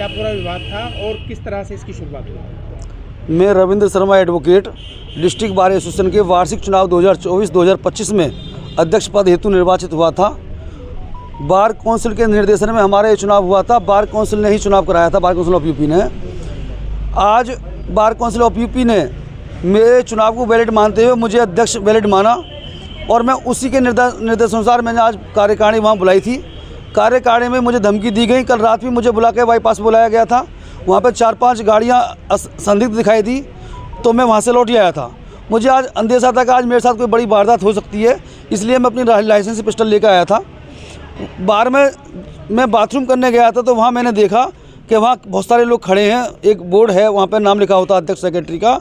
क्या पूरा विवाद था और किस तरह से इसकी शुरुआत हुई? मैं Ravindra Sharma advocate district bar association के वार्षिक चुनाव 2024-2025 में अध्यक्ष पद हेतु निर्वाचित हुआ था। बार काउंसिल के निर्देशन में हमारा ये चुनाव हुआ था। बार काउंसिल ने ही चुनाव कराया था, बार काउंसिल ऑफ यूपी ने। आज बार काउंसिल ऑफ यूपी ने मेरे चुनाव को वैलिड मानते हुए मुझे अध्यक्ष वैलिड माना और मैं उसी के निर्देशानुसार मैंने आज कार्यकारिणी वहाँ बुलाई थी। कार्यकारिणी में मुझे धमकी दी गई। कल रात भी मुझे बुला के बाईपास बुलाया गया था। वहाँ पे 4-5 गाड़ियाँ संदिग्ध दिखाई दी तो मैं वहाँ से लौट आया था। मुझे आज अंदेशा था कि आज मेरे साथ कोई बड़ी वारदात हो सकती है, इसलिए मैं अपनी लाइसेंसी पिस्टल लेकर आया था। बार में मैं बाथरूम करने गया था तो वहाँ मैंने देखा कि वहाँ बहुत सारे लोग खड़े हैं। एक बोर्ड है, वहाँ पर नाम लिखा होता है अध्यक्ष सेक्रेटरी का,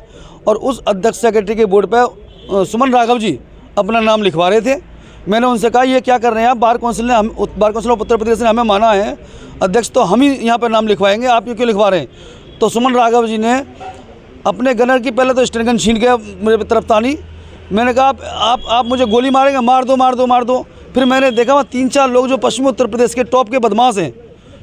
और उस अध्यक्ष सेक्रेटरी के बोर्ड पर सुमन राघव जी अपना नाम लिखवा रहे थे। मैंने उनसे कहा ये क्या कर रहे हैं आप? बार काउंसिल ने बार काउंसिल ऑफ उत्तर प्रदेश ने हमें माना है अध्यक्ष, तो हम ही यहाँ पर नाम लिखवाएंगे, आप ये क्यों लिखवा रहे हैं? तो सुमन राघव जी ने अपने गनर की पहले तो स्टेन गन छीन के मेरे तरफ तानी। मैंने कहा आप मुझे गोली मारेंगे? मार दो मार दो मार दो। फिर मैंने देखा वहाँ 3-4 लोग जो पश्चिमी उत्तर प्रदेश के टॉप के बदमाश हैं,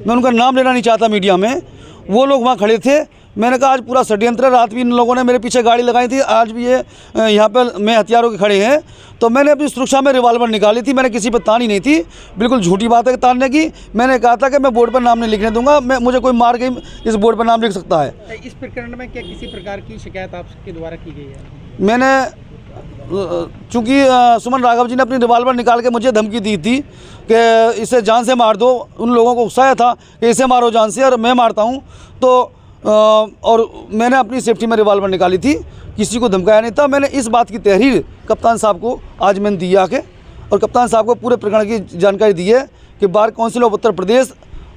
मैं उनका नाम लेना नहीं चाहता मीडिया में, वो लोग वहाँ खड़े थे। मैंने कहा आज पूरा षड्यंत्र। रात भी इन लोगों ने मेरे पीछे गाड़ी लगाई थी, आज भी ये यहाँ पर मैं हथियारों के खड़े हैं। तो मैंने अपनी सुरक्षा में रिवॉल्वर निकाली थी। मैंने किसी पर तानी नहीं थी, बिल्कुल झूठी बात है तानने की। मैंने कहा था कि मैं बोर्ड पर नाम नहीं लिखने दूंगा, मुझे कोई मार के इस बोर्ड पर नाम लिख सकता है। इस प्रकरण में क्या किसी प्रकार की शिकायत आपके द्वारा की गई है? मैंने चूँकि सुमन राघव जी ने अपनी रिवॉल्वर निकाल के मुझे धमकी दी थी कि इसे जान से मार दो। उन लोगों को उकसाया था कि इसे मारो जान से, और मैं मारता हूँ। तो और मैंने अपनी सेफ्टी में रिवॉल्वर निकाली थी, किसी को धमकाया नहीं था। मैंने इस बात की तहरीर कप्तान साहब को आज मैंने दी आके, और कप्तान साहब को पूरे प्रकरण की जानकारी दी है कि बार काउंसिल ऑफ उत्तर प्रदेश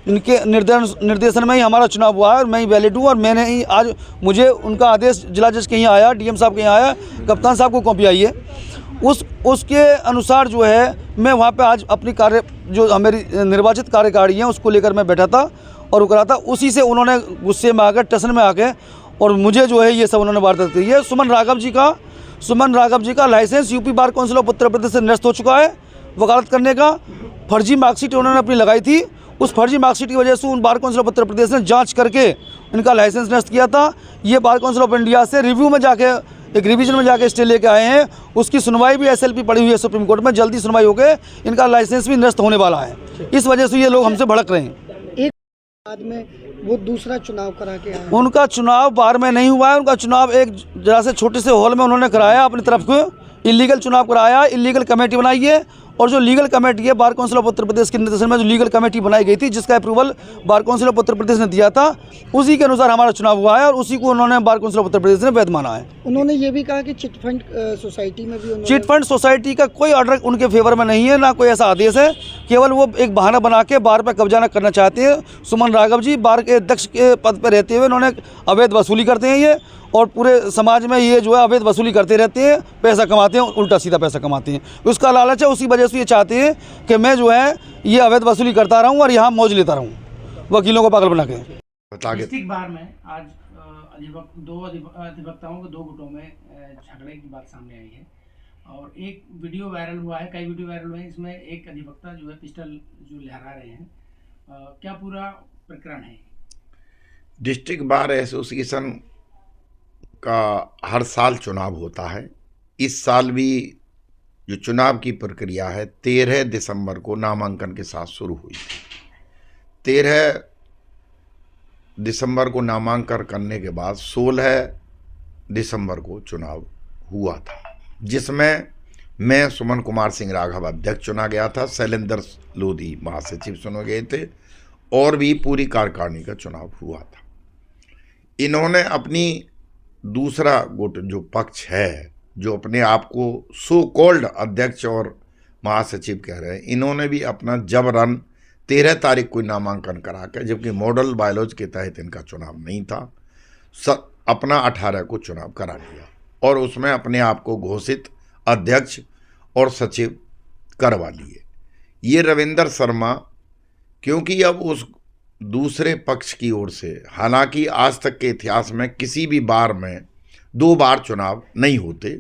इनके निर्देशन में ही हमारा चुनाव हुआ है और मैं ही वैलिड हूँ। और मैंने ही आज मुझे उनका आदेश जिला जज के यहाँ आया, डीएम साहब के यहाँ आया, कप्तान साहब को कॉपी आई है। उसके अनुसार जो है मैं वहाँ पे आज अपनी जो मेरी निर्वाचित कार्यकारिणी है उसको लेकर मैं बैठा था और वो करा था। उसी से उन्होंने गुस्से में आकर टेंशन में आके और मुझे जो है ये सब उन्होंने वारदात की है। सुमन राघव जी का licence UP bar council of Uttar Pradesh से निरस्त हो चुका है। वकालत करने का फर्जी मार्कशीट उन्होंने अपनी लगाई थी, उस फर्जी मार्कशीट की वजह से उन बार काउंसिल ऑफ उत्तर प्रदेश ने जांच करके इनका लाइसेंस निरस्त किया था। ये बार काउंसिल ऑफ इंडिया से रिव्यू में जाके एक रिवीजन में जाके स्टे लेके आए हैं। उसकी सुनवाई भी एसएलपी पड़ी हुई है सुप्रीम कोर्ट में, जल्दी सुनवाई हो गई, इनका लाइसेंस भी निरस्त होने वाला है। इस वजह से ये लोग हमसे भड़क रहे हैं। एक बाद में वो दूसरा चुनाव करा के आए। उनका चुनाव बार में नहीं हुआ है, उनका चुनाव एक जरा से छोटे से हॉल में उन्होंने कराया, अपनी तरफ को इलीगल चुनाव कराया, इलीगल कमेटी बनाई है। और जो लीगल कमेटी है बार काउंसिल ऑफ उत्तर प्रदेश के निर्देशन में जो लीगल कमेटी बनाई गई थी, जिसका approval bar council of Uttar प्रदेश ने दिया था, उसी के अनुसार हमारा चुनाव हुआ है और उसी को उन्होंने बार काउंसिल ऑफ उत्तर प्रदेश ने वैध माना है। उन्होंने ये भी कहा कि चिटफंड सोसाइटी में भी चिटफंड सोसाइटी का कोई ऑर्डर उनके फेवर में नहीं है, ना कोई ऐसा आदेश है। केवल वो एक बहाना बना के बार पर कब्जा न करना चाहते हैं। सुमन राघव जी बार के अध्यक्ष के पद पर रहते हुए इन्होंने अवैध वसूली करते हैं ये, और पूरे समाज में ये जो है अवैध वसूली करते रहते हैं, पैसा कमाते हैं, उल्टा सीधा पैसा कमाते हैं। उसका लालच है, उसी वजह से ये चाहते हैं कि मैं जो है ये अवैध वसूली करता रहूं और यहाँ मौज लेता रहूं, वकीलों को पागल बना के। डिस्ट्रिक्ट बार में आज दो अधिवक्ताओं के 2 गुटों में झगड़े की बात सामने आई है और एक वीडियो वायरल हुआ है, कई वीडियो वायरल हुए हैं। इसमें एक अधिवक्ता जो है पिस्टल जो लहरा रहे हैं, क्या पूरा प्रकरण है? डिस्ट्रिक्ट बार एसोसिएशन का हर साल चुनाव होता है। इस साल भी जो चुनाव की प्रक्रिया है 13 दिसंबर को नामांकन के साथ शुरू हुई थी। 13 दिसंबर को नामांकन करने के बाद 16 दिसंबर को चुनाव हुआ था, जिसमें मैं सुमन कुमार सिंह राघव अध्यक्ष चुना गया था, शैलेंद्र लोधी महासचिव चुने गए थे और भी पूरी कार्यकारिणी का चुनाव हुआ था। इन्होंने अपनी दूसरा गुट जो पक्ष है, जो अपने आप को सो कॉल्ड अध्यक्ष और महासचिव कह रहे हैं, इन्होंने भी अपना जबरन 13 तारीख को नामांकन करा कर, जबकि मॉडल बायोलॉजी के तहत इनका चुनाव नहीं था, अपना 18 को चुनाव करा लिया और उसमें अपने आप को घोषित अध्यक्ष और सचिव करवा लिए। ये रविंद्र शर्मा, क्योंकि अब उस दूसरे पक्ष की ओर से, हालांकि आज तक के इतिहास में किसी भी बार में 2 बार चुनाव नहीं होते,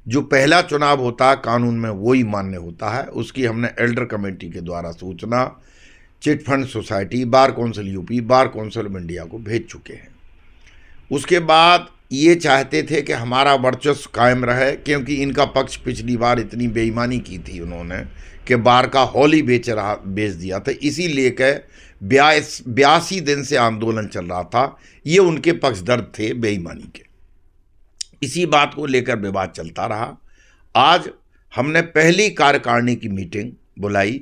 जो पहला चुनाव होता है कानून में वही मान्य होता है। उसकी हमने एल्डर कमेटी के द्वारा सूचना chit fund society, bar council UP, bar council of India को भेज चुके हैं। उसके बाद ये चाहते थे कि हमारा वर्चस्व कायम रहे, क्योंकि इनका पक्ष पिछली बार इतनी बेईमानी की थी उन्होंने कि बार का हॉल ही बेच दिया था। इसी लेकर 82 दिन से आंदोलन चल रहा था। ये उनके पक्षधर थे बेईमानी के। इसी बात को लेकर विवाद चलता रहा। आज हमने पहली कार्यकारिणी की मीटिंग बुलाई।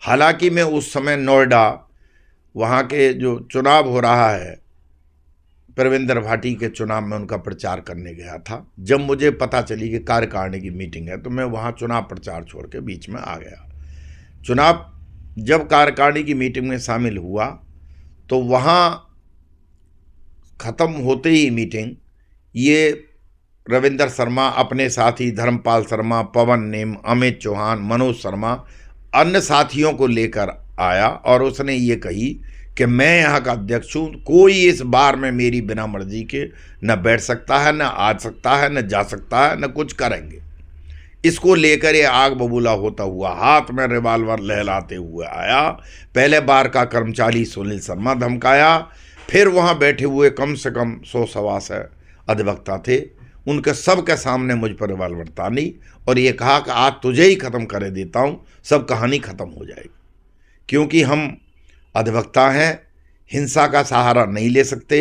हालांकि मैं उस समय नोएडा, वहाँ के जो चुनाव हो रहा है प्रविंदर भाटी के चुनाव में, उनका प्रचार करने गया था। जब मुझे पता चली कि कार्यकारिणी की मीटिंग है तो मैं वहाँ चुनाव प्रचार छोड़ के बीच में आ गया। जब कार्यकारिणी की मीटिंग में शामिल हुआ तो वहाँ ख़त्म होते ही मीटिंग, ये रविंदर शर्मा अपने साथी धर्मपाल शर्मा, पवन नेम, अमित चौहान, मनोज शर्मा, अन्य साथियों को लेकर आया और उसने ये कही कि मैं यहाँ का अध्यक्ष हूँ, कोई इस बार में मेरी बिना मर्जी के न बैठ सकता है, न आ सकता है, न जा सकता है, न कुछ करेंगे। इसको लेकर ये आग बबूला होता हुआ हाथ में रिवाल्वर लहलाते हुए आया। पहले बार का कर्मचारी सुनील शर्मा धमकाया, फिर वहाँ बैठे हुए कम से कम 100-125 अधिवक्ता थे, उनके सब के सामने मुझ पर रिवाल्वर तानी और ये कहा कि आज तुझे ही ख़त्म कर देता हूँ, सब कहानी ख़त्म हो जाएगी। क्योंकि हम अधिवक्ता हैं, हिंसा का सहारा नहीं ले सकते।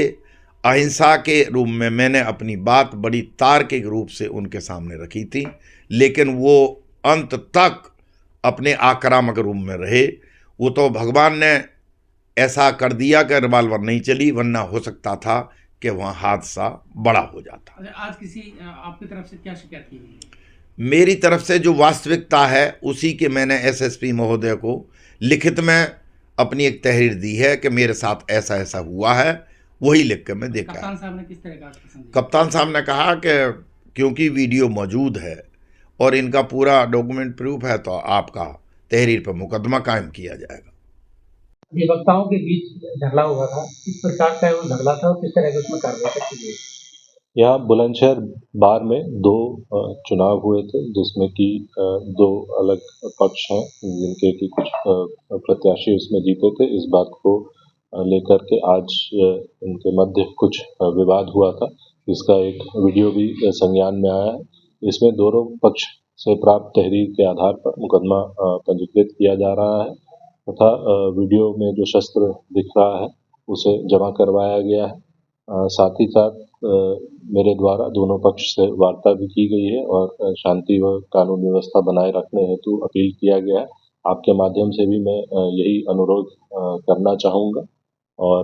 अहिंसा के रूप में मैंने अपनी बात बड़ी तार्किक रूप से उनके सामने रखी थी, लेकिन वो अंत तक अपने आक्रामक रूप में रहे। वो तो भगवान ने ऐसा कर दिया कि रिवाल्वर नहीं चली, वरना हो सकता था कि वहाँ हादसा बड़ा हो जाता। आज किसी आपकी तरफ से क्या शिकायत की गई? मेरी तरफ से जो वास्तविकता है उसी के मैंने एसएसपी महोदय को लिखित में अपनी एक तहरीर दी है कि मेरे साथ ऐसा ऐसा हुआ है, वही लिख के मैं देखा। कप्तान साहब ने किस तरह का समझा? कप्तान साहब ने कहा कि क्योंकि वीडियो मौजूद है और इनका पूरा डॉक्यूमेंट प्रूफ है तो आपका तहरीर पर मुकदमा कायम किया जाएगा। अधिवक्ताओं के बीच झगड़ा हुआ था, किस प्रकार का वो झगड़ा था और किस तरह की उसमें कार्रवाई की गई? यहाँ बुलंदशहर बार में 2 चुनाव हुए थे, जिसमें कि 2 अलग पक्ष हैं जिनके कि कुछ प्रत्याशी उसमें जीते थे। इस बात को लेकर के आज इनके मध्य कुछ विवाद हुआ था, इसका एक वीडियो भी संज्ञान में आया है। इसमें दोनों पक्ष से प्राप्त तहरीर के आधार पर मुकदमा पंजीकृत किया जा रहा है तथा वीडियो में जो शस्त्र दिख रहा है उसे जमा करवाया गया है। साथ ही साथ मेरे द्वारा दोनों पक्ष से वार्ता भी की गई है और शांति व कानून व्यवस्था बनाए रखने हेतु अपील किया गया है। आपके माध्यम से भी मैं यही अनुरोध करना चाहूँगा और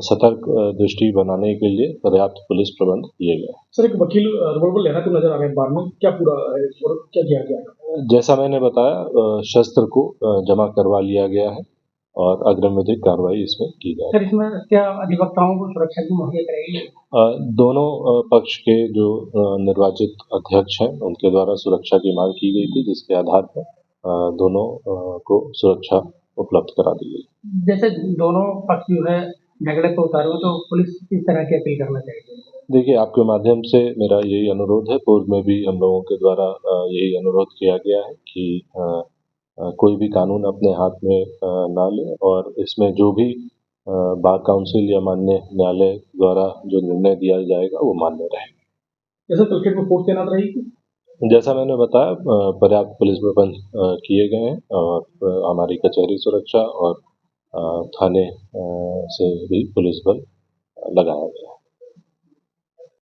सतर्क दृष्टि बनाने के लिए पर्याप्त पुलिस प्रबंध किए गए। सर, एक वकील रिवॉल्वर लेना तो नजर आ रहे हैं बार में, क्या पूरा है और क्या किया गया? जैसा मैंने बताया, शस्त्र को जमा करवा लिया गया है और अग्रिम विधिक कार्रवाई इसमें की जाए। सर, इसमें क्या अधिवक्ताओं को सुरक्षा की मुहैया कराई? दोनों पक्ष के जो निर्वाचित अध्यक्ष हैं उनके द्वारा सुरक्षा की मांग की गई थी, जिसके आधार पर दोनों को सुरक्षा उपलब्ध करा दी गई। जैसे दोनों पक्ष जो है झगड़े को उतारे तो पुलिस किस तरह की अपील करना चाहिए? देखिए, आपके माध्यम से मेरा यही अनुरोध है, पूर्व में भी हम लोगों के द्वारा यही अनुरोध किया गया है कि कोई भी कानून अपने हाथ में ना ले और इसमें जो भी बार काउंसिल या मान्य न्यायालय द्वारा जो निर्णय दिया जाएगा वो मान्य रहे। जैसे क्रिकेट में फोर्स तैनात रहेगी? जैसा मैंने बताया, पर्याप्त पुलिस प्रबंध किए गए हैं और हमारी कचहरी सुरक्षा और थाने से भी पुलिस बल लगाया गया।